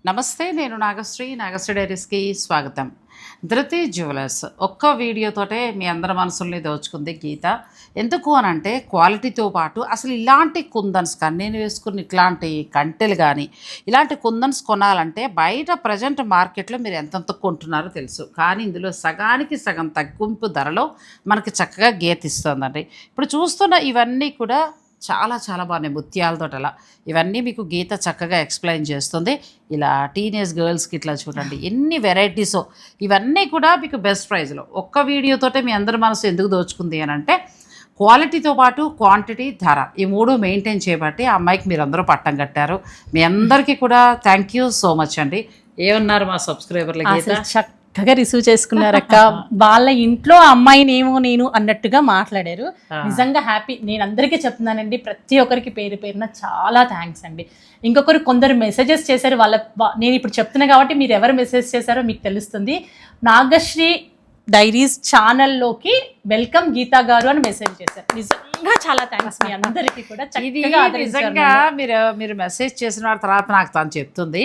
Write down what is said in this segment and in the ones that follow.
నమస్తే, నేను నాగశ్రీ డైరీస్కి స్వాగతం. ధృతి జ్యువెలర్స్ ఒక్క వీడియోతోటే మీ అందరి మనసుల్ని దోచుకుంది గీత. ఎందుకు అని అంటే క్వాలిటీతో పాటు అసలు ఇలాంటి కుందన్స్ కానీ నేను వేసుకున్న ఇట్లాంటి కంటెలు కానీ ఇలాంటి కుందన్స్ కొనాలంటే బయట ప్రజెంట్ మార్కెట్లో మీరు ఎంతెంత కొంటున్నారో తెలుసు, కానీ ఇందులో సగానికి సగం తగ్గింపు ధరలో మనకి చక్కగా గీత ఇస్తుందండి. ఇప్పుడు చూస్తున్న ఇవన్నీ కూడా చాలా చాలా బాగున్నాయి ముత్యాలతో. అలా ఇవన్నీ మీకు గీత చక్కగా ఎక్స్ప్లెయిన్ చేస్తుంది. ఇలా టీనేజ్ గర్ల్స్కి ఇట్లా చూడండి ఎన్ని వెరైటీసో, ఇవన్నీ కూడా మీకు బెస్ట్ ప్రైస్లో ఒక్క వీడియోతోటే మీ అందరి మనసు ఎందుకు దోచుకుంది అని అంటే క్వాలిటీతో పాటు క్వాంటిటీ, ధర ఈ మూడు మెయింటైన్ చేయబట్టి ఆ అమ్మాయికి మీరు అందరూ పట్టం కట్టారు. మీ అందరికీ కూడా థ్యాంక్ యూ సో మచ్ అండి. ఏమన్నారు మా సబ్స్క్రైబర్ల గీత? చక్కగా రిసీవ్ చేసుకున్నారక్క. వాళ్ళ ఇంట్లో అమ్మాయినేమో నేను అన్నట్టుగా మాట్లాడారు. నిజంగా హ్యాపీ. నేను అందరికీ చెప్తున్నానండి, ప్రతి ఒక్కరికి పేరు పేరున చాలా థ్యాంక్స్ అండి. కొందరు మెసేజెస్ చేశారు. నేను ఇప్పుడు చెప్తున్నా కాబట్టి మీరు ఎవరు మెసేజ్ చేశారో మీకు తెలుస్తుంది. నాగశ్రీ డైరీస్ ఛానల్లోకి వెల్కమ్ గీతా గారు అని మెసేజ్ చేశారు. నిజంగా చాలా థ్యాంక్స్ మీ అందరికీ కూడా. నిజంగా మీరు మెసేజ్ చేసిన తర్వాత నాకు తను చెప్తుంది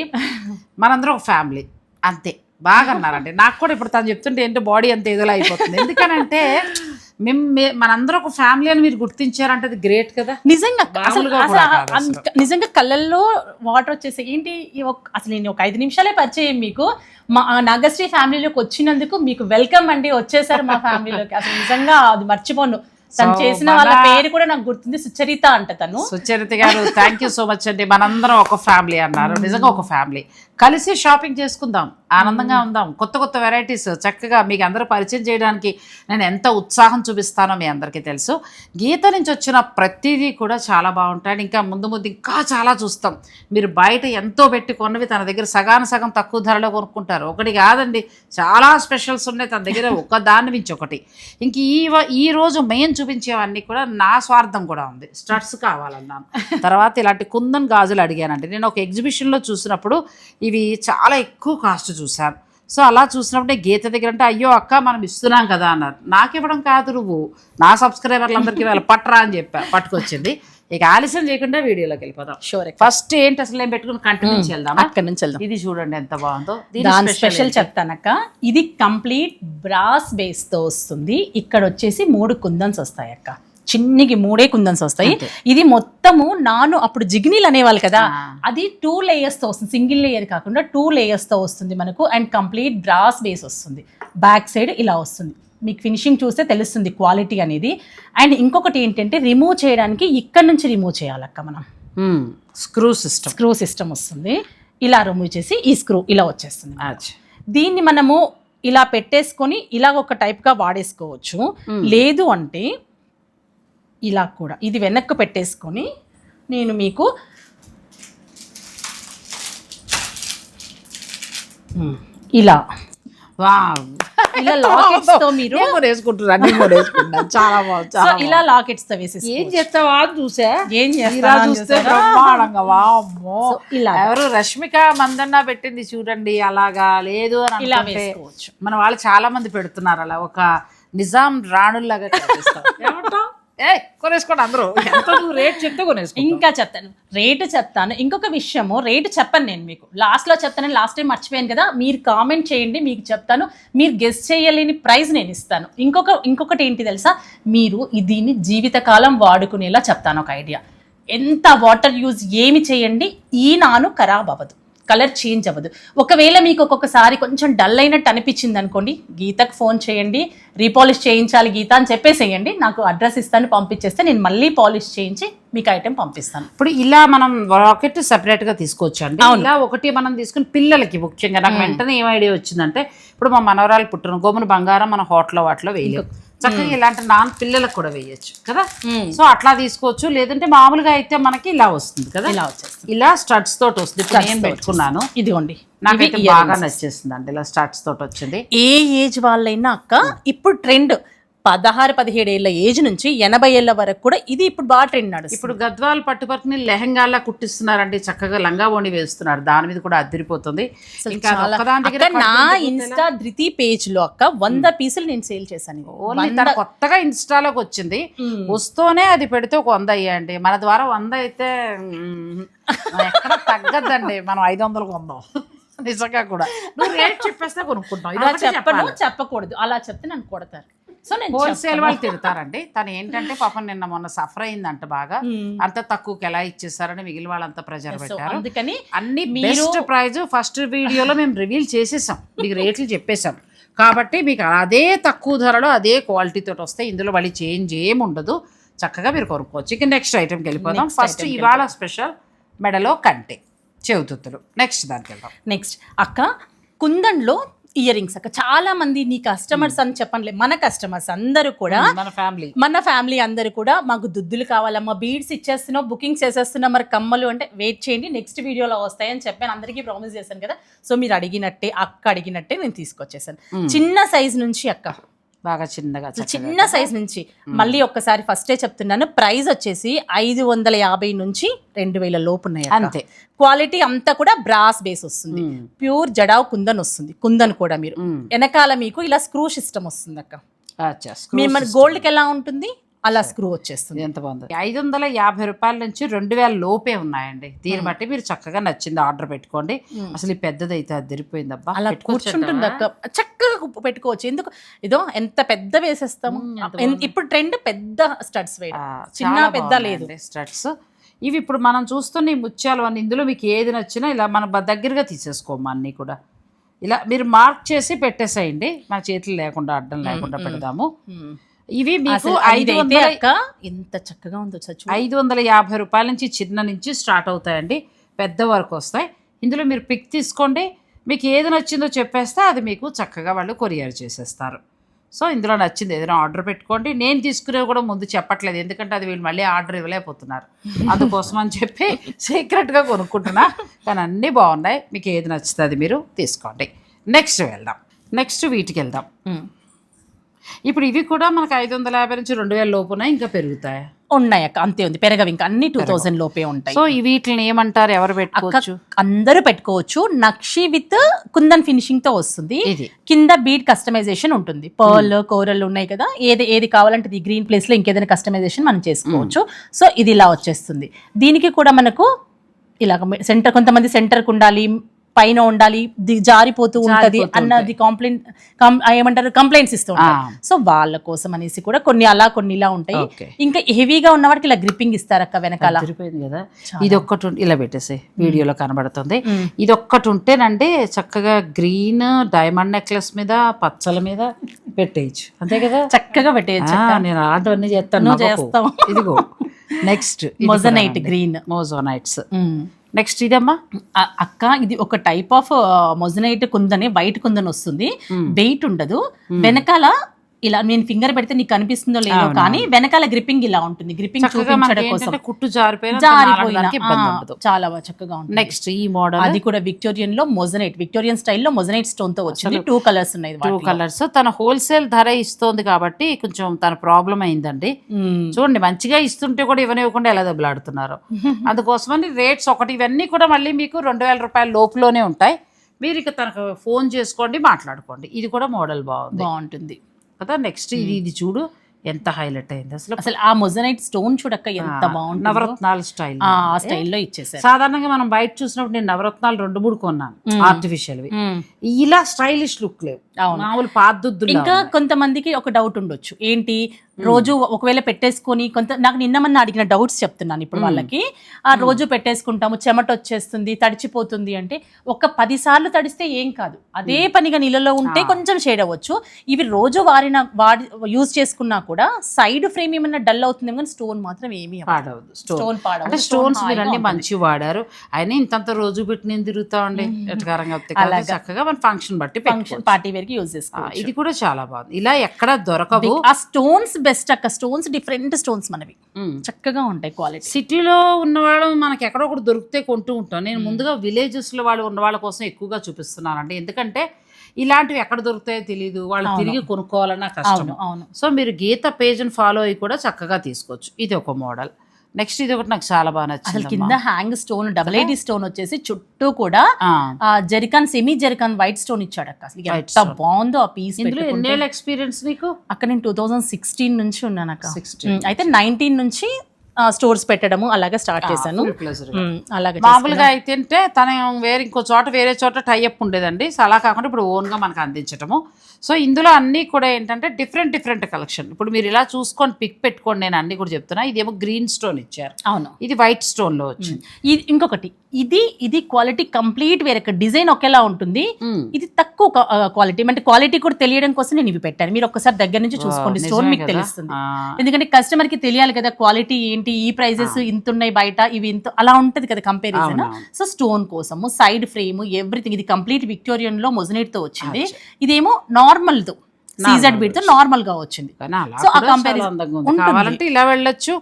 మనందరం ఒక ఫ్యామిలీ అంతే. బాగా అన్నారండి. నాకు కూడా ఇప్పుడు తను చెప్తుంటే ఏంటో బాడీ అంత ఏదోలా అయిపోతుంది. ఎందుకనంటే మనందరూ ఒక ఫ్యామిలీ అని మీరు గుర్తించారంటే అది గ్రేట్ కదా. నిజంగా కళ్ళల్లో వాటర్ వచ్చేసి ఏంటి అసలు నేను ఒక 5 నిమిషాలే పరిచయం మీకు. మా నాగశ్రీ ఫ్యామిలీలోకి వచ్చినందుకు మీకు వెల్కమ్ అండి, వచ్చేసారు మా ఫ్యామిలీలోకి. అసలు నిజంగా అది మర్చిపోను. తను చేసిన వాళ్ళ పేరు కూడా నాకు గుర్తుంది, సుచరిత అంట. తను సుచరిత గారు థ్యాంక్ యూ సో మచ్ అండి. మనందరం ఒక ఫ్యామిలీ అన్నారు. నిజంగా ఒక ఫ్యామిలీ. కలిసి షాపింగ్ చేసుకుందాం, ఆనందంగా ఉందాం. కొత్త కొత్త వెరైటీస్ చక్కగా మీకు అందరూ పరిచయం చేయడానికి నేను ఎంత ఉత్సాహం చూపిస్తానో మీ అందరికీ తెలుసు. గీత నుంచి వచ్చిన ప్రతిదీ కూడా చాలా బాగుంటాయి. ఇంకా ముందు ముందు ఇంకా చాలా చూస్తాం. మీరు బయట ఎంతో పెట్టి కొన్నవి తన దగ్గర సగం తక్కువ ధరలో కొనుక్కుంటారు. ఒకటి కాదండి, చాలా స్పెషల్స్ ఉన్నాయి తన దగ్గర, ఒక దాన్ని మించి ఒకటి. ఇంక ఈ రోజు మెయిన్ చూపించేవన్నీ కూడా నా స్వార్థం కూడా ఉంది. స్టడ్స్ కావాలన్నాను. తర్వాత ఇలాంటి కుందన్ గాజులు అడిగానండి. నేను ఒక ఎగ్జిబిషన్లో చూసినప్పుడు ఇవి చాలా ఎక్కువ కాస్ట్ చూశాను. సో అలా చూసినప్పుడే గీత దగ్గర అంటే అయ్యో అక్క మనం ఇస్తున్నాం కదా అన్నారు. నాకు ఇవ్వడం కాదు, నువ్వు నా సబ్స్క్రైబర్లందరికీ వాళ్ళ పట్టరా అని పట్టుకొచ్చింది. ఇక ఆలస్యం చేయకుండా వీడియోలోకి వెళ్ళిపోదాం. ఫస్ట్ ఏంటి అసలు ఏం పెట్టుకుని కంటిన్యూ వెళ్దాం. అక్కడి నుంచి వెళ్దాం. ఇది చూడండి ఎంత బాగుందో. దాని స్పెషల్ చెప్తానక్క. ఇది కంప్లీట్ బ్రాస్ బేస్ తో వస్తుంది. ఇక్కడ వచ్చేసి 3 కుందన్స్ వస్తాయి అక్క. చిన్నకి 3 కుందన్స్ వస్తాయి. ఇది మొత్తము అప్పుడు జిగ్నీలు అనేవాళ్ళు కదా, అది 2 లేయర్స్ తో వస్తుంది. సింగిల్ లేయర్ కాకుండా 2 లేయర్స్ తో వస్తుంది మనకు. అండ్ కంప్లీట్ బ్రాస్ బేస్ వస్తుంది. బ్యాక్ సైడ్ ఇలా వస్తుంది. మీకు ఫినిషింగ్ చూస్తే తెలుస్తుంది క్వాలిటీ అనేది. అండ్ ఇంకొకటి ఏంటంటే రిమూవ్ చేయడానికి ఇక్కడ నుంచి రిమూవ్ చేయాలక్క మనం. స్క్రూ సిస్టమ్ వస్తుంది. ఇలా రిమూవ్ చేసి ఈ స్క్రూ ఇలా వచ్చేస్తుంది. దీన్ని మనము ఇలా పెట్టేసుకొని ఇలా ఒక టైప్గా వాడేసుకోవచ్చు. లేదు అంటే ఇలా కూడా ఇది వెనక్కు పెట్టేసుకొని నేను మీకు ఇలా ఇలా లాకెట్స్ తో మీరు చాలా బాగుంది. ఇలా లాకెట్స్ తో వేసి ఏం చేస్తావా చూసా, ఏం ఇలా ఎవరు రష్మిక మందన్న పెట్టింది చూడండి. అలాగా లేదు అని ఇలా వేసుకోవచ్చు. మన వాళ్ళు చాలా మంది పెడుతున్నారు అలా ఒక నిజాం రాణుల్లాగా కొనేసుకోండి అందరూ. రేట్ చెప్తే కొనేసుకో. ఇంకా చెప్తాను. ఇంకొక విషయము, రేటు చెప్పను నేను మీకు, లాస్ట్లో చెప్తాను. లాస్ట్ టైం మర్చిపోయాను కదా, మీరు కామెంట్ చేయండి, మీకు చెప్తాను. మీరు గెస్ చేయలేని ప్రైజ్ నేను ఇస్తాను. ఇంకొకటి ఏంటి తెలుసా, మీరు దీన్ని జీవితకాలం వాడుకునేలా చెప్తాను. ఒక ఐడియా, ఎంత వాటర్ యూజ్ ఏమి చేయండి, ఈ నాను ఖరాబ్ అవ్వదు, కలర్ చేంజ్ అవ్వదు. ఒకవేళ మీకు ఒక్కొక్కసారి కొంచెం డల్ అయినట్టు అనిపించింది అనుకోండి, గీతకు ఫోన్ చేయండి, రీపాలిష్ చేయించాలి గీత అని చెప్పేసేయండి. నాకు అడ్రస్ ఇస్తాను, పంపించేస్తే నేను మళ్ళీ పాలిష్ చేయించి మీకు ఐటెం పంపిస్తాను. ఇప్పుడు ఇలా మనం రాకెట్ సెపరేట్గా తీసుకోవచ్చు అండి. ఇలా ఒకటి మనం తీసుకుని పిల్లలకి ముఖ్యంగా నాకు వెంటనే ఏం ఐడియా వచ్చిందంటే, ఇప్పుడు మా మనవరాలు పుట్టిన గోమున బంగారం మన హోటల్లో వాటిలో వేయలేదు, చక్కగా ఇలాంటి పిల్లలకు కూడా వేయచ్చు కదా. సో అట్లా తీసుకోవచ్చు. లేదంటే మామూలుగా అయితే మనకి ఇలా వస్తుంది కదా, ఇలా వచ్చేస్తుంది. ఇలా స్టడ్స్ తోటి వస్తుంది. నేను పెట్టుకున్నాను, ఇదిగోండి. నాకైతే బాగా నచ్చేస్తుంది అండి ఇలా స్టడ్స్ తోటి వచ్చింది. ఏ ఏజ్ వాళ్ళైనా అక్క ఇప్పుడు ట్రెండ్ 16-17 ఏళ్ళ ఏజ్ నుంచి 80 ఏళ్ళ వరకు కూడా ఇది ఇప్పుడు బాగా ట్రెండ్ నడుస్తుంది. ఇప్పుడు గద్వాల్ పట్టుపట్టుని లెహంగాల్లా కుట్టిస్తున్నారండి, చక్కగా లంగా ఓణి వేస్తున్నారు, దాని మీద కూడా అదిరిపోతుంది. ఇంకా ఒక్కదాని దగ్గర నా ఇన్స్టా ధృతి పేజ్ లో అక్క 100 పీసులు నేను సేల్ చేశాను. ఓన్లీ తన కొత్తగా ఇన్స్టాలోకి వచ్చింది, వస్తూనే అది పెడితే ఒక 100 అయ్యాయండి. మన ద్వారా 100 అయితే ఎక్కడ తగ్గద్దండి, మనం 500 కొందాం నిజంగా కూడా. నువ్వు రేట్ చెప్పేస్తే కొనుక్కుంటాం, అలా చెప్పకూడదు, అలా చెప్తే నన్ను కొడతారు. సో నేను హోల్సేల్ వాళ్ళు తిడతారండి. తను ఏంటంటే పాపం నిన్న మొన్న సఫర్ అయిందంట బాగా, అంత తక్కువకి ఎలా ఇచ్చేస్తారని మిగిలిన వాళ్ళంతా ప్రెజర్ పెట్టారు. అందుకని అన్ని బెస్ట్ ప్రైజ్ ఫస్ట్ వీడియోలో మేము రివీల్ చేసేసాం, మీకు రేట్లు చెప్పేసాం. కాబట్టి మీకు అదే తక్కువ ధరలో అదే క్వాలిటీతో వస్తాయి, ఇందులో మళ్ళీ చేంజ్ ఏమి ఉండదు, చక్కగా మీరు కొనుక్కోవచ్చు. ఇక నెక్స్ట్ ఐటెంకి వెళ్ళిపోదాం. ఫస్ట్ ఇవాళ స్పెషల్ మెడలో కంటే చెవుతుత్తులు. నెక్స్ట్ దానికి వెళ్దాం. నెక్స్ట్ అక్క కుందన్లో ఇయర్ రింగ్స్ అక్క. చాలా మంది నీ కస్టమర్స్ అని చెప్పనులే, మన కస్టమర్స్ అందరూ కూడా మన ఫ్యామిలీ అందరూ కూడా మాకు దుద్దులు కావాలమ్మా, బీడ్స్ ఇచ్చేస్తున్నావు, బుకింగ్స్ చేసేస్తున్నాం, మరి కమ్మలు అంటే వెయిట్ చేయండి నెక్స్ట్ వీడియోలో వస్తాయని చెప్పాను, అందరికీ ప్రామిస్ చేశాను కదా. సో మీరు అడిగినట్టే, అక్క అడిగినట్టే నేను తీసుకొచ్చేసాను. చిన్న సైజ్ నుంచి అక్క, బాగా చిన్నగా చిన్న సైజ్ నుంచి. మళ్ళీ ఒక్కసారి ఫస్టే చెప్తున్నాను, ప్రైస్ వచ్చేసి 550 నుంచి 2000 లోపు ఉన్నాయి అంతే. క్వాలిటీ అంతా కూడా బ్రాస్ బేస్ వస్తుంది, ప్యూర్ జడావ్ కుందన్ వస్తుంది. కుందన్ కూడా మీరు వెనకాల మీకు ఇలా స్క్రూ సిస్టమ్ వస్తుంది అక్క. మీరు మన గోల్డ్కి ఎలా ఉంటుంది అలా స్క్రూ వచ్చేస్తుంది. ఎంత బాగుంది. 550 రూపాయల నుంచి 2000 లోపే ఉన్నాయండి. దీన్ని బట్టి మీరు చక్కగా నచ్చింది ఆర్డర్ పెట్టుకోండి. అసలు ఈ పెద్దదైతే అదిరిపోయింది అబ్బా, అలా కూర్చుంటుంది అక్క, చక్కగా పెట్టుకోవచ్చు. ఎందుకు ఇదో ఎంత పెద్ద వేసేస్తాము. ఇప్పుడు ట్రెండ్ పెద్ద స్టడ్స్ వేయడం, చిన్న పెద్ద లేదు స్టడ్స్. ఇవి ఇప్పుడు మనం చూస్తున్న ఈ ముత్యాలు అన్ని, ఇందులో మీకు ఏది నచ్చినా ఇలా మన దగ్గరగా తీసేసుకోము. అన్నీ కూడా ఇలా మీరు మార్క్ చేసి పెట్టేసేయండి, మన చేతులు లేకుండా అడ్డం లేకుండా పెడదాము. ఇవి మీకు 500 ఎంత చక్కగా ఉందో 550 రూపాయల నుంచి చిన్న నుంచి స్టార్ట్ అవుతాయండి, పెద్ద వరకు వస్తాయి. ఇందులో మీరు పిక్ తీసుకోండి, మీకు ఏది నచ్చిందో చెప్పేస్తే అది మీకు చక్కగా వాళ్ళు కొరియర్ చేసేస్తారు. సో ఇందులో నచ్చింది ఏదైనా ఆర్డర్ పెట్టుకోండి. నేను తీసుకునేవి కూడా ముందు చెప్పట్లేదు, ఎందుకంటే అది వీళ్ళు మళ్ళీ ఆర్డర్ ఇవ్వలేకపోతున్నారు, అందుకోసం అని చెప్పి సీక్రెట్గా కొనుక్కుంటున్నా. కానీ అన్నీ బాగున్నాయి, మీకు ఏది నచ్చుతుంది అది మీరు తీసుకోండి. నెక్స్ట్ వెళ్దాం. నెక్స్ట్ వీటికి వెళ్దాం. ఇప్పుడు ఇవి కూడా మనకు 550 నుంచి 2000 లోపు ఉన్నాయి, ఇంకా పెరుగుతాయి ఉన్నాయి అక్క. అంతే ఉంది, పెరగవి ఇంకా అన్ని 2000 లోపే ఉంటాయి. సో వీటిని ఏమంటారు, ఎవరు పెట్టుకోవచ్చు? అందరూ పెట్టుకోవచ్చు. నక్షి విత్ కుందన్ ఫినిషింగ్ తో వస్తుంది. కింద బీడ్ కస్టమైజేషన్ ఉంటుంది, పర్ల్ కోరల్ ఉన్నాయి కదా, ఏది కావాలంటే ఈ గ్రీన్ ప్లేస్ లో ఇంకేదైనా కస్టమైజేషన్ మనం చేసుకోవచ్చు. సో ఇది ఇలా వచ్చేస్తుంది. దీనికి కూడా మనకు ఇలా సెంటర్, కొంతమంది సెంటర్కి ఉండాలి, పైన ఉండాలి, జారిపోతూ ఉంటది అన్నది ఏమంటారు కంప్లైంట్స్ ఇస్తూ ఉంటారు. సో వాళ్ళ కోసం అనేసి కూడా కొన్ని అలా కొన్ని ఇలా ఉంటాయి. ఇంకా హెవీగా ఉన్న వాడికి ఇలా గ్రిప్పింగ్ ఇస్తారక్క వెనకాల. కదా ఇది ఒక్కటి ఇలా పెట్టేసి వీడియోలో కనబడుతుంది. ఇది ఒక్కటి ఉంటేనండి చక్కగా గ్రీన్ డైమండ్ నెక్లెస్ మీద పచ్చల మీద పెట్టేయచ్చు, అంతే కదా, చక్కగా పెట్టేయచ్చు. నేను అలాంటివన్నీ చేస్తాను. ఇదిగో next moissanite green, Mojo Nights. Next ఇదమ్మా అక్క, ఇది ఒక టైప్ ఆఫ్ మొజనైట్ కుందని, వైట్ కుందని వస్తుంది, వెయిట్ ఉండదు. వెనకాల ఇలా నేను ఫింగర్ పెడితే నీకు కనిపిస్తుందో లేదో కానీ వెనకాల గ్రిప్పింగ్ ఇలా ఉంటుంది, గ్రిప్పింగ్ చూపించడం కోసం. కుట్టు జారిపోయినా చాలా చక్కగా ఉంటుంది. నెక్స్ట్ ఈ మోడల్, అది కూడా విక్టోరియన్ లో మొజనైట్, విక్టోరియన్ స్టైల్లో మొజనైట్ స్టోన్ తో వచ్చింది. 2 కలర్స్ ఉన్నాయి, 2 కలర్స్. తన హోల్సేల్ ధర ఇస్తోంది కాబట్టి కొంచెం తన ప్రాబ్లం అయిందండి. చూడండి మంచిగా ఇస్తుంటే కూడా ఇవ్వనివ్వకుండా ఎలా దెబ్బలాడుతున్నారు. అందుకోసమని రేట్స్ ఒకటి, ఇవన్నీ కూడా మళ్ళీ మీకు 2000 రూపాయల లోపులోనే ఉంటాయి. మీరు ఇక తనకు ఫోన్ చేసుకోండి, మాట్లాడుకోండి. ఇది కూడా మోడల్ బాగుంటుంది కదా. నెక్స్ట్ ఇది చూడు ఎంత హైలైట్ అయింది అసలు ఆ మొజనైట్ స్టోన్ చూడక్క ఎంత బాగుంది. నవరత్నాల స్టైల్, ఆ స్టైల్లో ఇచ్చేసారు. సాధారణంగా మనం బయట చూసినప్పుడు నేను నవరత్నాలు 2-3 కొన్నాను ఆర్టిఫిషియల్, ఇలా స్టైలిష్ లుక్ లేవు, మామూలు పాదుద్దులు. ఇంకా కొంతమందికి ఒక డౌట్ ఉండొచ్చు, ఏంటి రోజు ఒకవేళ పెట్టేసుకొని, నాకు నిన్నమన్నా అడిగిన డౌట్స్ చెప్తున్నాను ఇప్పుడు వాళ్ళకి. ఆ రోజు పెట్టేసుకుంటాము, చెమట వచ్చేస్తుంది, తడిచిపోతుంది అంటే, ఒక 10 సార్లు తడిస్తే ఏం కాదు, అదే పనిగా నీళ్ళలో ఉంటే కొంచెం షేడ్ అవ్వచ్చు. ఇవి రోజు యూజ్ చేసుకున్నా కూడా సైడ్ ఫ్రేమ్ ఏమన్నా డల్ అవుతుంది కానీ స్టోన్ మాత్రం ఏమీ పాడవదు. స్టోన్ అంటే స్టోన్స్ మీరు అన్ని మంచి వాడారు. అయినా ఇంతంత రోజు పెట్టి నేను తిరుగుతా ఉండే ఎటకారంగా చక్కగా మన ఫంక్షన్ బట్టి పార్టీ వేర్ కి యూజ్ చేసుకోవచ్చు. ఇది కూడా చాలా బాగుంది, ఇలా ఎక్కడ దొరకవు. ఆ స్టోన్స్ బెస్ట్ అక్క, స్టోన్స్ డిఫరెంట్ స్టోన్స్ మనవి చక్కగా ఉంటాయి క్వాలిటీ. సిటీలో ఉన్నవాళ్ళు మనకి ఎక్కడో ఒకటి దొరికితే కొంటూ ఉంటాం. నేను ముందుగా విలేజెస్ లో వాళ్ళు ఉన్న వాళ్ళ కోసం ఎక్కువగా చూపిస్తున్నానండి, ఎందుకంటే ఇలాంటివి ఎక్కడ దొరుకుతాయో తెలియదు, వాళ్ళు తిరిగి కొనుక్కోవాలన్నా కష్టం. అవును. సో మీరు గీత పేజ్ని ఫాలో అయ్యి కూడా చక్కగా తీసుకోవచ్చు. ఇది ఒక మోడల్. నెక్స్ట్ ఇది ఒకటి నాకు చాలా బాగా అసలు నచ్చింది. కింద hang stone double ID stone వచ్చేసి చుట్టూ కూడా జెరికాన్ సెమీ జెరికాన్ వైట్ స్టోన్ ఇచ్చాడు అక్క. అసలు ఎంత బాగుందో ఆ పీస్. ఇందులో ఎన్నేళ్ళ ఎక్స్పీరియన్స్ నీకు? అక్కడ నేను 2016 నుంచి ఉన్నాను అక్క. అయితే 19 నుంచి స్టోర్స్ పెట్టడము అలాగే స్టార్ట్ చేశాను. అలాగే మామూలుగా అయితే తన ఇంకో చోట వేరే చోట టైఅప్ ఉండేదండి. సో అలా కాకుండా ఇప్పుడు ఓన్గా మనకు అందించటము. సో ఇందులో అన్నీ కూడా ఏంటంటే డిఫరెంట్ కలెక్షన్. ఇప్పుడు మీరు ఇలా చూసుకొని పిక్ పెట్టుకోండి, నేను అన్ని కూడా చెప్తున్నా. ఇదేమో గ్రీన్ స్టోన్ ఇచ్చారు, అవును. ఇది వైట్ స్టోన్ లో వచ్చింది. ఇంకొకటి ఇది క్వాలిటీ కంప్లీట్ వేరే, డిజైన్ ఒకేలా ఉంటుంది. ఇది తక్కువ క్వాలిటీ, అంటే క్వాలిటీ కూడా తెలియడం కోసం నేను ఇవి పెట్టాను. మీరు ఒక్కసారి దగ్గర నుంచి చూసుకోండి, స్టోన్ మీకు తెలుస్తుంది. ఎందుకంటే కస్టమర్ కి తెలియాలి కదా క్వాలిటీ ఏంటి, ఈ ప్రైజెస్ ఇంత ఉన్నాయి బయట, ఇవి ఇంత అలా ఉంటది కదా కంపారిజన్. సో స్టోన్ కోసము సైడ్ ఫ్రేమ్ ఎవ్రీథింగ్ ఇది కంప్లీట్ విక్టోరియన్ లో మొజనైట్ తో వచ్చింది. ఇదేమో నార్మల్ తో సీజెడ్ బీట్ తో నార్మల్ గా వచ్చింది. సో ఆ కంపారిజన్ కావాలంటే ఇలా వెళ్ళొచ్చు,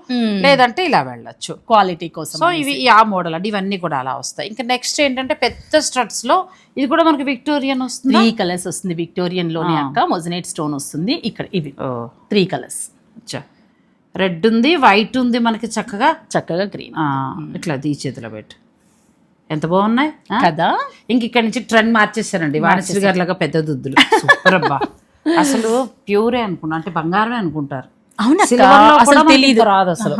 లేదంటే ఇలా వెళ్ళొచ్చు క్వాలిటీ కోసం. సో ఇవి ఆ మోడల్ అండి, ఇవన్నీ కూడా అలా వస్తాయి. ఇంకా నెక్స్ట్ ఏంటంటే పెద్ద స్టడ్స్ లో ఇది కూడా మనకి విక్టోరియన్ వస్తుంది. 3 కలర్స్ వస్తుంది విక్టోరియన్ లోనే అక్క. మొజనైట్ స్టోన్ వస్తుంది ఇక్కడ. ఇవి 3 కలర్స్, రెడ్ ఉంది, వైట్ ఉంది, మనకి చక్కగా గ్రీన్. ఇట్లా దీ చేతిలో పెట్టు, ఎంత బాగున్నాయి కదా. ఇంక ఇక్కడ నుంచి ట్రెండ్ మార్చేసానండి. వాణిశ్రీ గారి లాగా పెద్ద దుద్దులు, సూపర్ అబ్బా. అసలు ప్యూరే అనుకున్నా, అంటే బంగారమే అనుకుంటారు. అసలు తెలియదు, రాదు అసలు.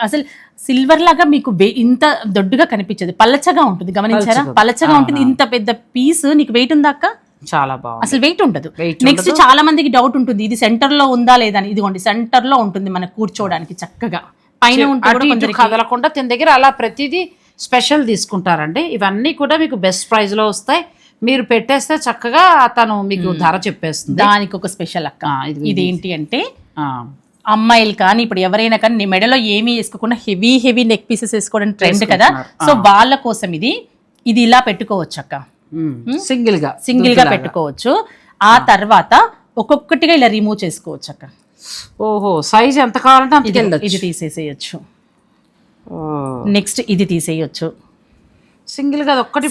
అసలు సిల్వర్ లాగా మీకు ఇంత దొడ్డుగా కనిపించదు, పలచగా ఉంటుంది. గమనించారా? పలచగా ఉంటుంది. ఇంత పెద్ద పీస్ నీకు వెయిట్ ఉందా అక్క? చాలా బాగుంది. అసలు వెయిట్ ఉండదు. నెక్స్ట్ చాలా మందికి డౌట్ ఉంటుంది, ఇది సెంటర్ లో ఉందా లేదా అని. ఇదిగోండి సెంటర్ లో ఉంటుంది, మనకు కూర్చోవడానికి చక్కగా. పైన ఉంటుంది కదలకుండా తిన దగ్గర అలా ప్రతిదీ స్పెషల్ తీసుకుంటారండి. ఇవన్నీ కూడా మీకు బెస్ట్ ప్రైస్ లో వస్తాయి. మీరు పెట్టేస్తే చక్కగా తను మీకు ధర చెప్పేస్తుంది. దానికి ఒక స్పెషల్ అక్క. ఇదేంటి అంటే అమ్మాయిలు కానీ ఇప్పుడు ఎవరైనా కానీ నీ మెడలో ఏమీ వేసుకోకుండా హెవీ నెక్ పీసెస్ వేసుకోవడం ట్రెండ్ కదా. సో వాళ్ళ కోసం ఇది ఇలా పెట్టుకోవచ్చు అక్క. సింగిల్ గా పెట్టుకోవచ్చు. ఆ తర్వాత ఒక్కొక్కటిగా ఇలా రిమూవ్ చేసుకోవచ్చు అక్క. ఓహో, సైజ్ ఎంత కావాలంటే అంత. ఇది తీసేసేయచ్చు. నెక్స్ట్ ఇది తీసేయచ్చు. సింగిల్ గా ఒక్కటి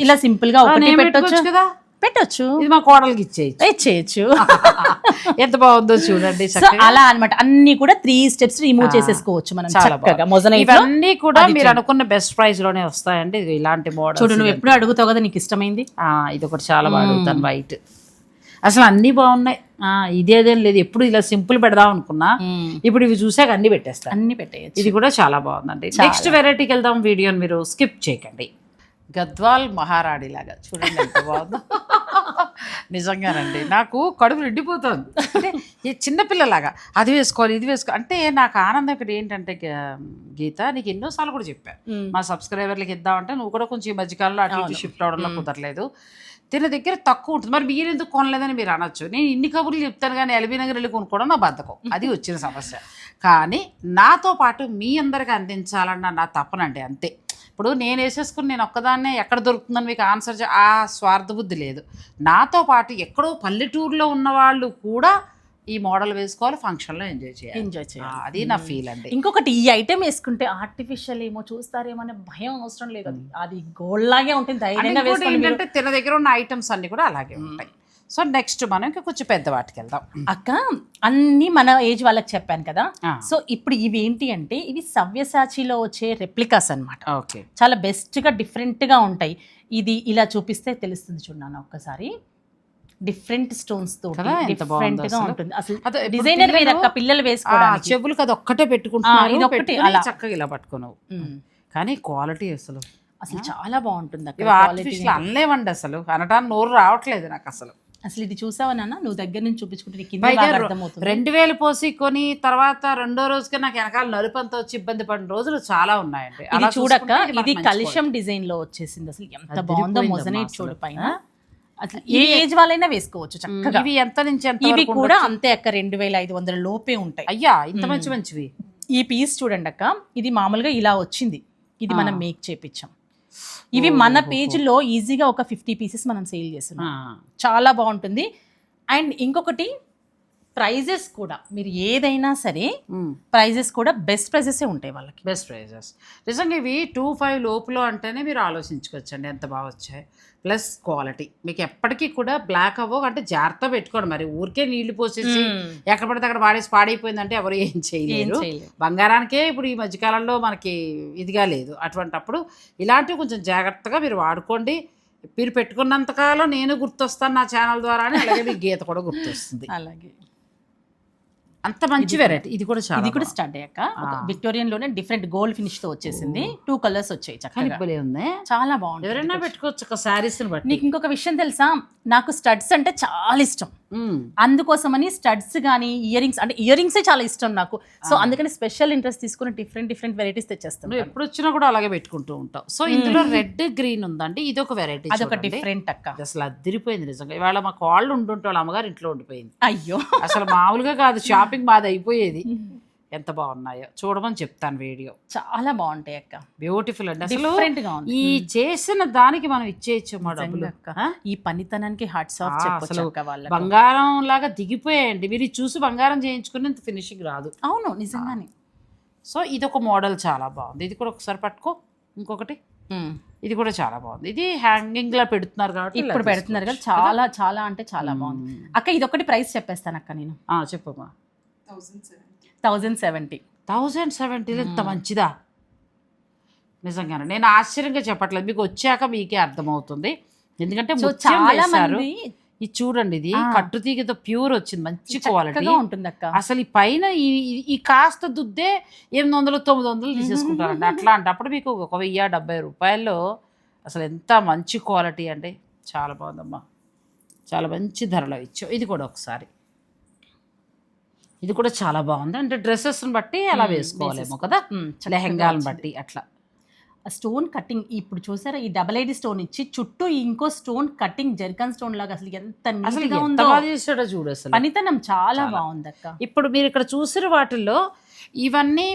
ఇలా సింపుల్ గా ఒకటి పెట్టొచ్చు కదా. పెట్టొచ్చు. ఇది మా కోడలికి ఇచ్చేయచ్చు. ఎంత బాగుందో చూడండి. అలా అన్నమాట. అన్ని కూడా 3 స్టెప్స్ రిమూవ్ చేసేసుకోవచ్చు మనం చక్కగా. ఇవన్నీ కూడా మీరు అనుకున్న బెస్ట్ ప్రైస్ లోనే వస్తాయండి. ఇలాంటి మోడల్ చూడు, నువ్వు ఎప్పుడు అడుగుతావు కదా నీకు ఇష్టమైంది. ఇది ఒకటి చాలా బాగా అడుగుతాను, వైట్. అసలు అన్ని బాగున్నాయి. ఇదేదేం లేదు, ఎప్పుడు ఇలా సింపుల్ పెడదాం అనుకున్నా, ఇప్పుడు ఇవి చూసాక అన్ని పెట్టేస్తాను. అన్ని పెట్టేయచ్చు. ఇది కూడా చాలా బాగుందండి. నెక్స్ట్ వెరైటీకి వెళ్దాం. వీడియోని మీరు స్కిప్ చేయకండి. గద్వాల్ మహారాణి లాగా చూడండి ఎంత బాగుందో. నిజంగానండి నాకు కడుపు నిండిపోతుంది. అంటే ఈ చిన్నపిల్లలాగా అది వేసుకోవాలి, ఇది వేసుకోవాలి అంటే నాకు ఆనందం. ఇక్కడ ఏంటంటే గీత, నీకు ఎన్నోసార్లు కూడా చెప్పాను, మా సబ్స్క్రైబర్లకి ఇద్దామంటే నువ్వు కూడా కొంచెం ఈ మధ్యకాలంలో అటు ఇటు షిఫ్ట్ అవడంలో కుదరలేదు. తిన దగ్గర తక్కువ ఉంటుంది. మరి మీరు ఎందుకు కొనలేదని మీరు అనొచ్చు. నేను ఇన్ని కబుర్లు చెప్తాను కానీ ఎల్బీ నగర్ వెళ్ళి కొనుక్కోవడం నా బద్ధకం, అది వచ్చిన సమస్య. కానీ నాతో పాటు మీ అందరికీ అందించాలన్న నా తప్పనండి, అంతే. ఇప్పుడు నేను వేసేసుకుని నేను ఒక్కదాన్నే ఎక్కడ దొరుకుతుందని మీకు ఆన్సర్ ఆ స్వార్థ బుద్ధి లేదు. నాతో పాటు ఎక్కడో పల్లెటూరులో ఉన్న వాళ్ళు కూడా ఈ మోడల్ వేసుకోవాలి, ఫంక్షన్లో ఎంజాయ్ చేయాలి. అది నా ఫీల్ అండి. ఇంకొకటి, ఈ ఐటమ్ వేసుకుంటే ఆర్టిఫిషియల్ ఏమో చూస్తారేమో అనే భయం అవసరం లేదు. అది గోల్డ్ లాగే ఉంటుంది. ధైర్యంగా ఏంటంటే తిన దగ్గర ఉన్న ఐటమ్స్ అన్ని కూడా అలాగే ఉంటాయి. సో నెక్స్ట్ మనం ఇంకా కొంచెం పెద్ద వాటికి వెళ్దాం అక్క. అన్ని మన ఏజ్ వాళ్ళకి చెప్పాను కదా. సో ఇప్పుడు ఇవి ఏంటి అంటే ఇవి సవ్యసాచిలో వచ్చే రెప్లికాస్ అన్నమాట. ఓకే, చాలా బెస్ట్ గా డిఫరెంట్ గా ఉంటాయి. ఇది ఇలా చూపిస్తే తెలుస్తుంది చూడండి ఒక్కసారి. డిఫరెంట్ స్టోన్స్ తో డిఫరెంట్ గా ఉంటుంది. అసలు డిజైనర్ వేరే అక్క, పిల్లలు వేసుకోవడానికి. చెవులకు అది ఒక్కటే పెట్టుకుంటున్నారు, చక్కగా ఇలా పట్టుకున్నావు. కానీ క్వాలిటీ అసలు చాలా బాగుంటుంది అక్క. ఆర్టిఫిషియల్ అనలేవండి, అసలు అనటానికి నోరు రావట్లేదు నాకు అసలు. అసలు ఇది చూసావా నాన్న, నువ్వు దగ్గర నుంచి చూపించుకుంటే 2000 పోసి కొని తర్వాత రెండో రోజుకి నాకు వెనకాల నలుపంతా వచ్చి ఇబ్బంది పడిన రోజులు చాలా ఉన్నాయండి. అలా చూడక్క, ఇది కలిషం డిజైన్ లో వచ్చేసింది. అసలు ఎంత బాగుందో మొజనైట్ చూడు పైన. అసలు ఏ ఏజ్ వాళ్ళైనా వేసుకోవచ్చు చక్కగా. ఇవి ఎంత నుంచి ఎంత? ఇవి కూడా అంతే అక్క, 2500 లోపే ఉంటాయి. అయ్యా, ఇంత మంచివి. ఈ పీస్ చూడండి అక్క, ఇది మామూలుగా ఇలా వచ్చింది. ఇది మనం మేక్ చేపించాం. ఇవి మన పేజ్లో ఈజీగా ఒక 50 పీసెస్ మనం సేల్ చేస్తున్నాం. చాలా బాగుంటుంది. అండ్ ఇంకొకటి ప్రైజెస్ కూడా మీరు ఏదైనా సరే ప్రైజెస్ కూడా బెస్ట్ ప్రైజెసే ఉంటాయి వాళ్ళకి. బెస్ట్ ప్రైజెస్ నిజంగా ఇవి 2,500 లోపులో అంటేనే మీరు ఆలోచించుకోవచ్చండి ఎంత బాగా వచ్చాయి. ప్లస్ క్వాలిటీ మీకు ఎప్పటికీ కూడా బ్లాక్ అవ్వవు, అంటే జాగ్రత్త పెట్టుకోండి. మరి ఊరికే నీళ్లు పోసేసి ఎక్కడ పడితే అక్కడ వాడేసి పాడైపోయిందంటే ఎవరు ఏం చేయలేరు. బంగారానికే ఇప్పుడు ఈ మధ్యకాలంలో మనకి ఇదిగా లేదు. అటువంటప్పుడు ఇలాంటివి కొంచెం జాగ్రత్తగా మీరు వాడుకోండి. మీరు పెట్టుకున్నంతకాలం నేను గుర్తొస్తాను నా ఛానల్ ద్వారా అని, అలాగే మీ గీత కూడా గుర్తొస్తుంది. అలాగే అంత మంచి వెరైటీ. ఇది కూడా చాలా, ఇది కూడా స్టార్ట్ అయ్యాక విక్టోరియన్ లోనే డిఫరెంట్ గోల్డ్ ఫినిష్ తో వచ్చేసింది. 2 కలర్స్ వచ్చాయి, చక్కగా ఉంది, చాలా బాగుంది. ఎవరైనా పెట్టుకోవచ్చు ఒక శారీస్ బట్టి. నీకు ఇంకొక విషయం తెలుసా, నాకు స్టడ్స్ అంటే చాలా ఇష్టం. అందుకోసమని స్టడ్స్ కానీ ఇయర్ రింగ్స్, అంటే ఇయర్ రింగ్సే చాలా ఇష్టం నాకు. సో అందుకని స్పెషల్ ఇంట్రెస్ట్ తీసుకుని డిఫరెంట్ వెరైటీస్ తెచ్చేస్తాను. నువ్వు ఎప్పుడు వచ్చినా కూడా అలాగే పెట్టుకుంటూ ఉంటావు. సో ఇందులో రెడ్ గ్రీన్ ఉందండి, ఇది ఒక వెరైటీ, అదొక డిఫరెంట్ అక్క. అసలు అదిరిపోయింది నిజంగా. ఇవాళ మా కాళ్ళు ఉంటుంటే వాళ్ళ అమ్మగారు ఇంట్లో ఉండిపోయింది. అయ్యో అసలు మామూలుగా కాదు, షాపింగ్ బాగా అయిపోయేది. ఎంత బాగున్నాయో చూడమని చెప్తాను. వీడియో చాలా బాగుంటాయి అక్క, బ్యూటిఫుల్ అండి. అసలు డిఫరెంట్ గా ఉంది. ఈ చేసిన దానికి మనం ఇచ్చేయచ్చు మా డబ్బులు. ఈ పనితనానికి హాట్స్ ఆఫ్ చెప్పొచ్చు అక్క. వాళ్ళకి బంగారం లాగా దిగిపోయాయండి. మీరు చూసి బంగారం చేయించుకుని ఫినిషింగ్ రాదు. అవును నిజంగానే. సో ఇది ఒక మోడల్ చాలా బాగుంది. ఇది కూడా ఒకసారి పట్టుకో. ఇంకొకటి ఇది కూడా చాలా బాగుంది. ఇది హ్యాంగింగ్ లా పెడుతున్నారు కాబట్టి ఇప్పుడు పెడుతున్నారు కదా, చాలా చాలా అంటే చాలా బాగుంది అక్క. ఇది ఒకటి ప్రైస్ చెప్పేస్తాను అక్క నేను. చెప్పమ్మా. 1070. 1070 ఎంత మంచిదా నిజంగానే. నేను ఆశ్చర్యంగా చెప్పట్లేదు, మీకు వచ్చాక మీకే అర్థమవుతుంది. ఎందుకంటే చాలా మంది ఇది చూడండి, ఇది కట్టుతీగతో ప్యూర్ వచ్చింది, మంచి క్వాలిటీ ఉంటుంది అక్క. అసలు ఈ పైన ఈ కాస్త దుద్దే 800-900 తీసేసుకుంటారండి. అట్లాంటప్పుడు మీకు 1070 రూపాయల్లో అసలు ఎంత మంచి క్వాలిటీ అండి. చాలా బాగుందమ్మా, చాలా మంచి ధరలో ఇచ్చావు. ఇది కూడా ఒకసారి, ఇది కూడా చాలా బాగుంది. అంటే డ్రెస్సెస్ని బట్టి అలా వేసుకోవాలేమో కదా, లెహెంగాలను బట్టి అట్లా. స్టోన్ కటింగ్ ఇప్పుడు చూసారా, ఈ డబల్ ఐడి స్టోన్ ఇచ్చి చుట్టూ ఇంకో స్టోన్ కటింగ్ జర్కన్ స్టోన్ లాగా అసలు ఎంత నీట్గా ఉందో చూడు. అసలు పనితనం చాలా బాగుంది అక్క. ఇప్పుడు మీరు ఇక్కడ చూసిన వాటిల్లో ఇవన్నీ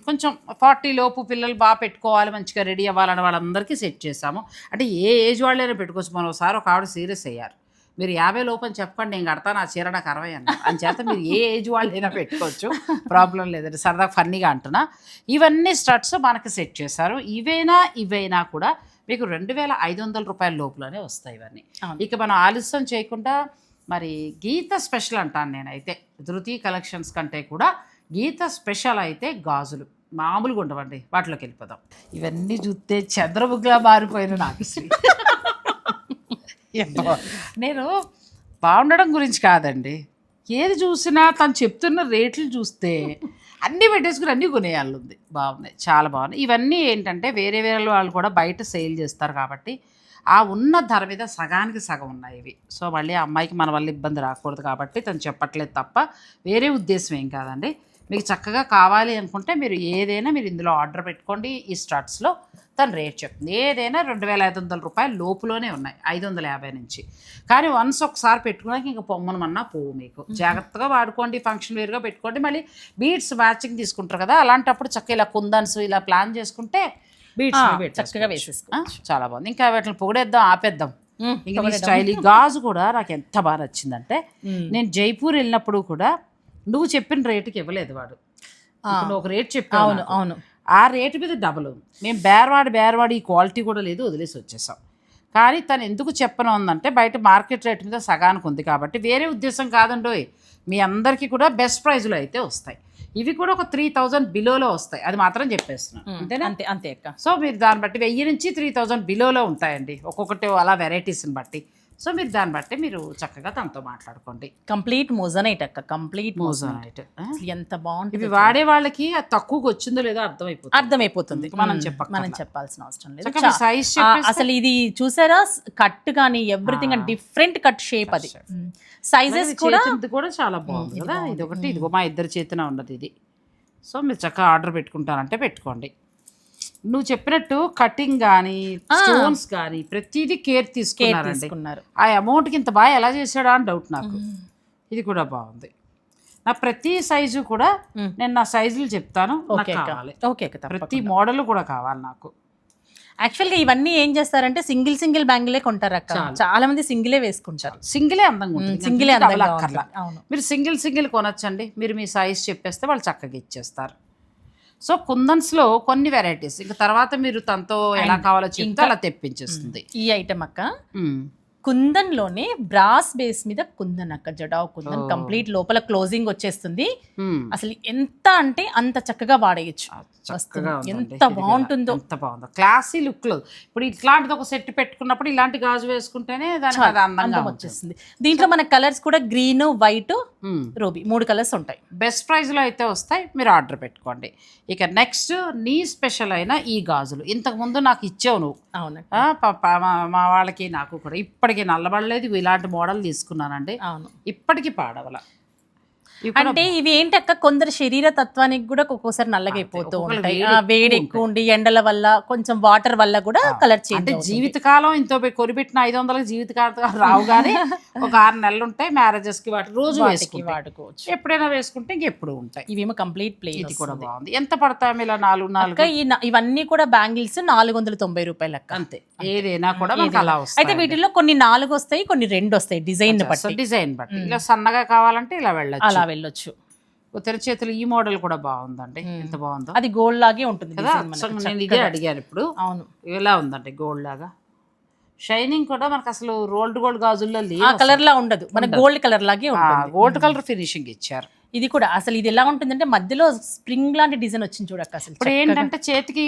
కొంచెం 40 లోపు పిల్లలు బాగా పెట్టుకోవాలి, మంచిగా రెడీ అవ్వాలని వాళ్ళందరికీ సెట్ చేసాము. అంటే ఏ ఏజ్ వాళ్ళైనా పెట్టుకోవచ్చు. మనం ఒకసారి ఒక ఆవిడ సీరియస్ అయ్యారు, మీరు 50 లోపు అని చెప్పండి, నేను కడతాను ఆ చీర నాకు 60 అన్న. అని చేత మీరు ఏ ఏజ్ వాళ్ళైనా పెట్టుకోవచ్చు, ప్రాబ్లం లేదండి. సరదా ఫన్నీగా అంటున్నా. ఇవన్నీ స్టడ్స్ మనకి సెట్ చేశారు. ఇవైనా కూడా మీకు 2,500 రూపాయల లోపలనే వస్తాయి ఇవన్నీ. ఇక మనం ఆలస్యం చేయకుండా మరి గీత స్పెషల్ అంటాను నేనైతే. ధృతి కలెక్షన్స్ కంటే కూడా గీత స్పెషల్ అయితే గాజులు మామూలుగా ఉండవండి. వాటిలోకి వెళ్ళిపోదాం. ఇవన్నీ చూస్తే చంద్రముఖిలా మారిపోయిన నాకు నేను బాగుండడం గురించి కాదండి, ఏది చూసినా తను చెప్తున్న రేట్లు చూస్తే అన్నీ పెట్టేసుకుని అన్నీ కొనేయాలి ఉంది. బాగున్నాయి, చాలా బాగున్నాయి. ఇవన్నీ ఏంటంటే వేరే వాళ్ళు కూడా బయట సేల్ చేస్తారు కాబట్టి ఆ ఉన్న ధర మీద సగానికి సగం ఉన్నాయి ఇవి. సో మళ్ళీ ఆ అమ్మాయికి మన వల్ల ఇబ్బంది రాకూడదు కాబట్టి తను చెప్పట్లేదు తప్ప వేరే ఉద్దేశం ఏం కాదండి. మీకు చక్కగా కావాలి అనుకుంటే మీరు ఏదైనా మీరు ఇందులో ఆర్డర్ పెట్టుకోండి. ఈ స్టార్ట్స్లో తను రేట్ చెప్తుంది. ఏదైనా 2,500 రూపాయల లోపులోనే ఉన్నాయి, 550 నుంచి. కానీ వన్స్ ఒకసారి పెట్టుకున్నాక ఇంకా పొమ్మనమన్నా పోవు. మీకు జాగ్రత్తగా వాడుకోండి, ఫంక్షన్ వేర్గా పెట్టుకోండి. మళ్ళీ బీడ్స్ మ్యాచింగ్ తీసుకుంటారు కదా, అలాంటప్పుడు చక్కగా ఇలా కుందన్స్ ఇలా ప్లాన్ చేసుకుంటే బీడ్స్ చక్కగా వేసేసుకోవచ్చు. చాలా బాగుంది. ఇంకా వాటిని పొగడేద్దాం, ఆపేద్దాం. ఇంకా స్టైల్. ఈ గాజు కూడా నాకు ఎంత బాగా నచ్చిందంటే, నేను జైపూర్ వెళ్ళినప్పుడు కూడా నువ్వు చెప్పిన రేటుకి ఇవ్వలేదు వాడు. నువ్వు ఒక రేట్ చెప్పావు. అవును, ఆ రేటు మీద డబుల్. మేము బేరవాడి ఈ క్వాలిటీ కూడా లేదు, వదిలేసి వచ్చేసాం. కానీ తను ఎందుకు చెప్పను ఉందంటే బయట మార్కెట్ రేట్ మీద సగానికి ఉంది కాబట్టి, వేరే ఉద్దేశం కాదండోయ్. మీ అందరికీ కూడా బెస్ట్ ప్రైజ్లో అయితే వస్తాయి. ఇవి కూడా ఒక 3,000 బిలోలో వస్తాయి, అది మాత్రం చెప్పేస్తున్నాను. అంతేనా? అంతే అక్క. సో మీరు దాన్ని బట్టి 1000 నుంచి 3,000 బిలోలో ఉంటాయండి ఒక్కొక్కటి అలా వెరైటీస్ని బట్టి. సో మీరు దాన్ని బట్టి మీరు చక్కగా తనతో మాట్లాడుకోండి. కంప్లీట్ మోజనైట్ అక్క, కంప్లీట్ మోజనైట్. ఎంత బాగుంటుంది. ఇవి వాడే వాళ్ళకి తక్కువగా వచ్చిందో లేదో అర్థమైపోతుంది. మనం చెప్పాల్సిన అవసరం లేదు. సైజ్ అసలు ఇది చూసారా, కట్ కానీ everything and different cut shape. అది సైజెస్ కూడా చాలా బాగుంది కదా. ఇది ఒకటి, ఇదిగో మా ఇద్దరు చేతిన ఉన్నది ఇది. సో మీరు చక్కగా ఆర్డర్ పెట్టుకుంటారంటే పెట్టుకోండి. నువ్వు చెప్పినట్టు కటింగ్ కానీ స్టోన్స్ కానీ ప్రతిదీ కేర్ తీసుకున్నారు. ఆ అమౌంట్కి ఇంత బాగా ఎలా చేశాడా అని డౌట్ నాకు. ఇది కూడా బాగుంది. నా ప్రతి సైజు కూడా నేను నా సైజులు చెప్తాను, ప్రతి మోడల్ కూడా కావాలి నాకు. యాక్చువల్గా ఇవన్నీ ఏం చేస్తారంటే సింగిల్ బ్యాంగిలే కొంటారు అక్క, చాలా మంది సింగిలే వేసుకుంటారు. సింగిలే అందంగా ఉంటుంది, సింగిలే అందంగా అక్కర్లా. అవును. మీరు సింగిల్ కొనొచ్చండి, మీరు మీ సైజ్ చెప్పేస్తే వాళ్ళు చక్కగా ఇచ్చేస్తారు. సో కుందన్స్లో కొన్ని వెరైటీస్, ఇంకా తర్వాత మీరు తనతో ఎలా కావాలో చెప్తే అలా తెప్పించేస్తుంది. ఈ ఐటమ్ అక్క కుందన్ లోనే బ్రాస్ బేస్ మీద కుందన్ అక్క, జడావ్ కుందన్ కంప్లీట్ లోపల క్లోజింగ్ వచ్చేస్తుంది. అసలు ఎంత అంటే అంత చక్కగా వాడేయచ్చు, ఎంత బాగుంటుందో. ఎంత బాగుందో క్లాసీ లుక్ లో. ఇప్పుడు ఇట్లాంటిది ఒక సెట్ పెట్టుకున్నప్పుడు ఇలాంటి గాజు వేసుకుంటేనే దానికి అది అందంగా వచ్చేస్తుంది. దీంట్లో మన కలర్స్ కూడా గ్రీన్, వైట్, రూబీ 3 కలర్స్ ఉంటాయి. బెస్ట్ ప్రైస్ లో అయితే వస్తాయి, మీరు ఆర్డర్ పెట్టుకోండి. ఇక నెక్స్ట్ నీ స్పెషల్ అయిన ఈ గాజులు ఇంతకు ముందు నాకు ఇచ్చావు నువ్వు. అవును, మా వాళ్ళకి నాకు కూడా ఇప్పటికీ నల్లబడలేదు. ఇలాంటి మోడల్ తీసుకున్నానండి, అవును, ఇప్పటికీ పాడవల. అంటే ఇవి ఏంటక్క కొందరు శరీర తత్వానికి కూడా ఒక్కొక్కసారి నల్లగా అయిపోతూ ఉంటాయి. వేడి ఎక్కువ ఉండి ఎండల వల్ల కొంచెం వాటర్ వల్ల కూడా కలర్ చేంజ్. అంటే జీవితకాలం ఇంతో కొనిపెట్టిన 500 జీవితకాలం రావు, కానీ ఒక 6 నెలలు ఉంటాయి మ్యారేజెస్ కి, వాటి రోజు వాడుకోవచ్చు, ఎప్పుడైనా వేసుకుంటే ఇంకెప్పుడు ఉంటాయి. ఇవేమో కంప్లీట్ ప్లేన్. ఇది కూడా బాగుంది. ఎంత పడతాయి ఇలా 4 ఇవన్నీ కూడా బ్యాంగిల్స్ 490 రూపాయలు అక్క, అంతే. ఏదైనా కూడా మనకు అలా వస్తాయి. అయితే వీటిలో కొన్ని 4 వస్తాయి, కొన్ని 2 వస్తాయి, డిజైన్ బట్టి. ఇలా సన్నగా కావాలంటే ఇలా వెళ్ళచ్చు, అలా వెళ్ళొచ్చు. తెర చేతులు ఈ మోడల్ కూడా బాగుందండి, ఎంత బాగుందో. అది గోల్డ్ లాగే ఉంటుంది కదా, నేను ఇదే అడిగాను ఇప్పుడు. అవును, ఎలా ఉందండి గోల్డ్ లాగా. షైనింగ్ కూడా మనకు అసలు రోల్డ్ గోల్డ్ గాజుల్లో ఆ కలర్ లా ఉండదు, మన గోల్డ్ కలర్ లాగే ఉంటుంది. గోల్డ్ కలర్ ఫినిషింగ్ ఇచ్చారు. ఇది కూడా అసలు ఇది ఎలా ఉంటుందంటే మధ్యలో స్ప్రింగ్ లాంటి డిజైన్ వచ్చింది చూడక్క. అసలు ఇప్పుడు ఏంటంటే చేతికి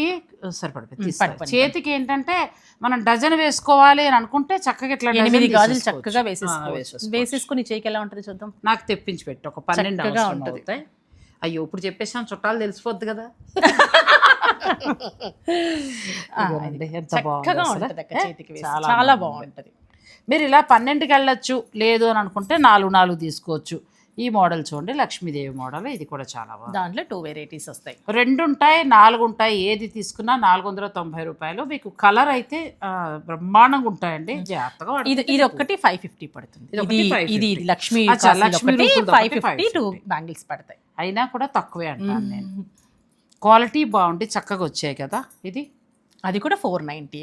సరిపడిపోయింది, చేతికి ఏంటంటే మనం డజన్ వేసుకోవాలి అని అనుకుంటే చక్కగా ఇట్లా 8 గాజులు చక్కగా వేసేసుకుని చేతికి ఎలా ఉంటుంది చూద్దాం. నాకు తెప్పించి పెట్టి ఒక 12 ఉంటుంది. అయ్యో ఇప్పుడు చెప్పేసాను, చుట్టాలు తెలిసిపోద్ది కదా. చాలా బాగుంటది. మీరు ఇలా 12కి వెళ్ళొచ్చు, లేదు అని అనుకుంటే 4 తీసుకోవచ్చు. ఈ మోడల్ చూడండి, లక్ష్మీదేవి మోడల్. ఇది కూడా చాలా బాగుంది. దాంట్లో 2 వెరైటీస్ వస్తాయి, 2 ఉంటాయి, 4 ఉంటాయి. ఏది తీసుకున్నా 490 రూపాయలు. మీకు కలర్ అయితే బ్రహ్మాండంగా ఉంటాయండి, జాగ్రత్తగా. ఇది ఒకటి 550 పడుతుంది. ఇది లక్ష్మీ 550 2 బ్యాంగిల్స్ పడతాయి. అయినా కూడా తక్కువే అంటాను నేను. క్వాలిటీ బాగుంది, చక్కగా వచ్చాయి కదా. ఇది అది కూడా 490.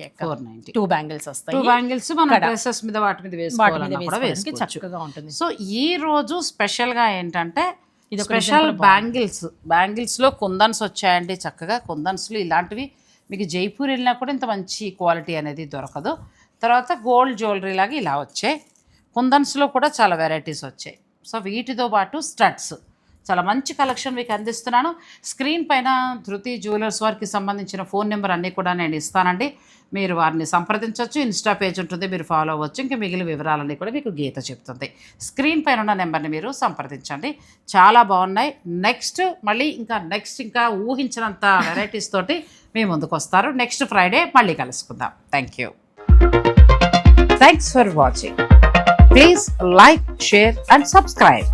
2 బ్యాంగిల్స్ వస్తాయి. 2 బ్యాంగిల్స్ మన డ్రెస్సెస్ మీద వాటి మీద వేసుకోవాలన్నా కూడా వేసుకోవచ్చు, చక్కగా ఉంటుంది. సో ఈ రోజు స్పెషల్ గా ఏంటంటే స్పెషల్ బ్యాంగిల్స్ లో కుందన్స్ వచ్చాయండి. చక్కగా కుందన్స్ లో ఇలాంటివి మీకు జైపూర్ వెళ్ళినా కూడా ఇంత మంచి క్వాలిటీ అనేది దొరకదు. తర్వాత గోల్డ్ జ్యువెలరీ లాగా ఇలా వచ్చాయి. కుందన్స్ లో కూడా చాలా వెరైటీస్ వచ్చాయి. సో వీటితో పాటు స్టడ్స్, చాలా మంచి కలెక్షన్ మీకు అందిస్తున్నాను. స్క్రీన్ పైన ధృతి జ్యువెలర్స్ వారికి సంబంధించిన ఫోన్ నెంబర్ అన్నీ కూడా నేను ఇస్తానండి, మీరు వారిని సంప్రదించవచ్చు. ఇన్స్టా పేజ్ ఉంటుంది, మీరు ఫాలో అవ్వచ్చు. ఇంకా మిగిలిన వివరాలన్నీ కూడా మీకు గీత చెప్తుంది. స్క్రీన్ పైన ఉన్న నెంబర్ని మీరు సంప్రదించండి. చాలా బాగున్నాయి. నెక్స్ట్ ఇంకా ఊహించినంత వెరైటీస్ తోటి మీ ముందుకు వస్తారు. నెక్స్ట్ ఫ్రైడే మళ్ళీ కలుసుకుందాం. Thanks for watching. Please like, share and subscribe.